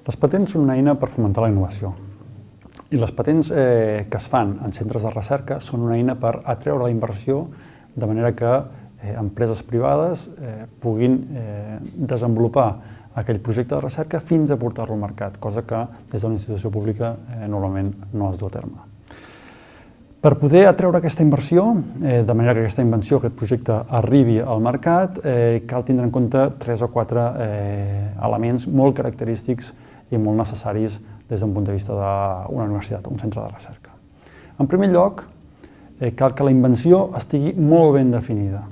Les patents són una eina per fomentar la innovació. I les patents que es fan en centres de recerca són una eina per atreure la inversió de manera que empreses privades puguin desenvolupar aquell projecte de recerca fins a portar-lo al mercat, cosa que des d'una institució pública normalment no es du a terme. Per poder atreure aquesta inversió, de manera que aquesta invenció, aquest projecte arribi al mercat, cal tindre en compte 3 o 4 elements molt característics i molt necessaris des d'un punt de vista d'una universitat, un centre de recerca. En primer lloc, cal que la invenció estigui molt ben definida.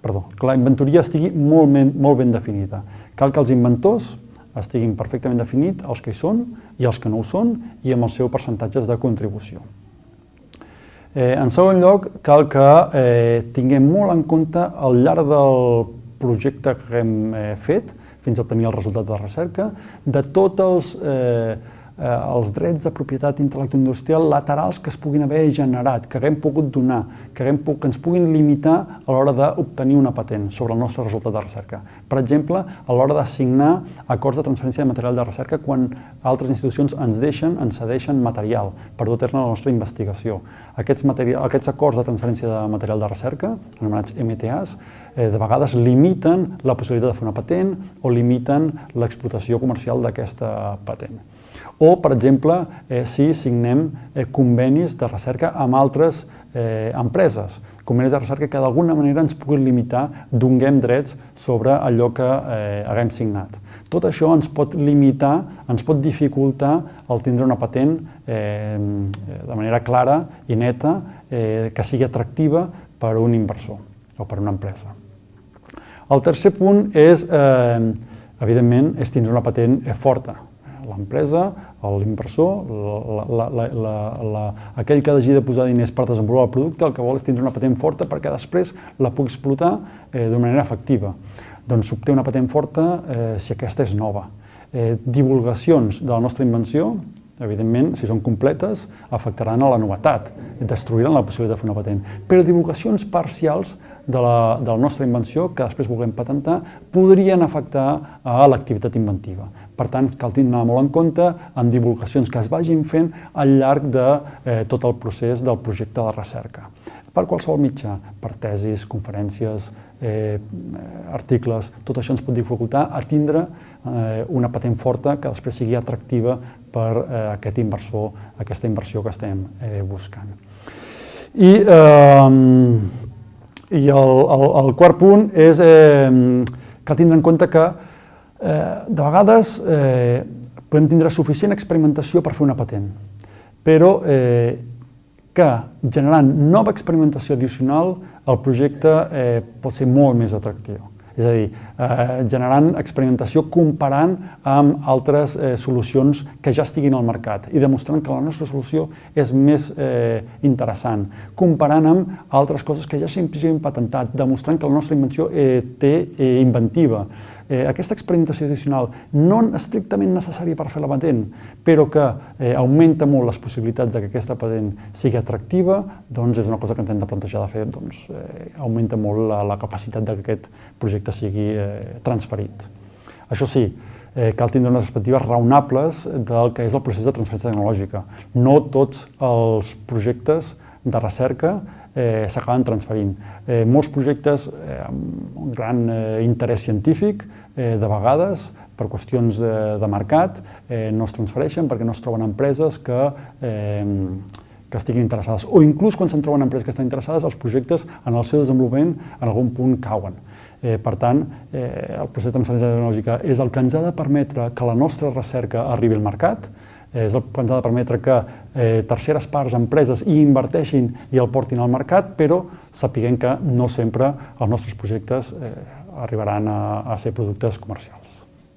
Perdó, que la inventoria estigui molt ben definida. Cal que els inventors estiguin perfectament definits, els que hi són i els que no ho són, i amb els seus percentatges de contribució. En segon lloc, cal que tinguem molt en compte al llarg del projecte que hem fet, fins a obtenir el resultat de la recerca, de tots els drets de propietat intel·lectual industrial laterals que es puguin haver generat, que haguem pogut donar, que ens puguin limitar a l'hora d'obtenir una patent sobre el nostre resultat de recerca. Per exemple, a l'hora de signar acords de transferència de material de recerca quan altres institucions ens cedeixen material per dur a terme la nostra investigació. Aquests acords de transferència de material de recerca, anomenats MTAs, de vegades limiten la possibilitat de fer una patent o limiten l'explotació comercial d'aquesta patent. O, per exemple, si signem convenis de recerca amb altres empreses, convenis de recerca que d'alguna manera ens puguin limitar, donguem drets sobre allò que haguem signat. Tot això ens pot limitar, ens pot dificultar el tindre una patent de manera clara i neta, que sigui atractiva per a un inversor o per a una empresa. El tercer punt és, evidentment, tindre una patent forta. L'empresa, l'inversor, aquell que hagi de posar diners per desenvolupar el producte, el que vol és tindre una patent forta perquè després la pugui explotar d'una manera efectiva. Doncs s'obté una patent forta si aquesta és nova. Divulgacions de la nostra invenció, evidentment, si són completes, afectaran a la novetat, destruiran la possibilitat de fer una patent. Però divulgacions parcials de la nostra invenció, que després vulguem patentar, podrien afectar a l'activitat inventiva. Per tant, cal tenir molt en compte en divulgacions que es vagin fent al llarg de tot el procés del projecte de recerca. Per qualsevol mitjà, per tesis, conferències, articles, tot això ens pot dificultar a tindre una patent forta que després sigui atractiva per a aquest inversor, aquesta inversió que estem buscant. I el quart punt és que cal tindre en compte que de vegades podem tindre suficient experimentació per fer una patent, però que generant nova experimentació addicional el projecte pot ser molt més atractiu. És a dir, generant experimentació comparant amb altres solucions que ja estiguin al mercat i demostrant que la nostra solució és més interessant, comparant amb altres coses que ja s'han patentat, demostrant que la nostra invenció té inventiva. Aquesta experimentació addicional, no estrictament necessària per fer la patent, però que augmenta molt les possibilitats que aquesta patent sigui atractiva, doncs és una cosa que ens hem de plantejar de fer, doncs augmenta molt la capacitat que aquest projecte sigui transferit. Això sí, cal tindre unes perspectives raonables del que és el procés de transferència tecnològica. No tots els projectes de recerca s'acaben transferint. Molts projectes amb un gran interès científic, de vegades, per qüestions de mercat, no es transfereixen perquè no es troben empreses que estiguin interessades. O inclús quan se'n troben empreses que estan interessades, els projectes en el seu desenvolupament en algun punt cauen. Per tant, el procés de transferència tecnològica és el que ens ha de permetre que la nostra recerca arribi al mercat, és el que ens ha de permetre que terceres parts, empreses, hi inverteixin i el portin al mercat, però sapiguem que no sempre els nostres projectes arribaran a ser productes comercials.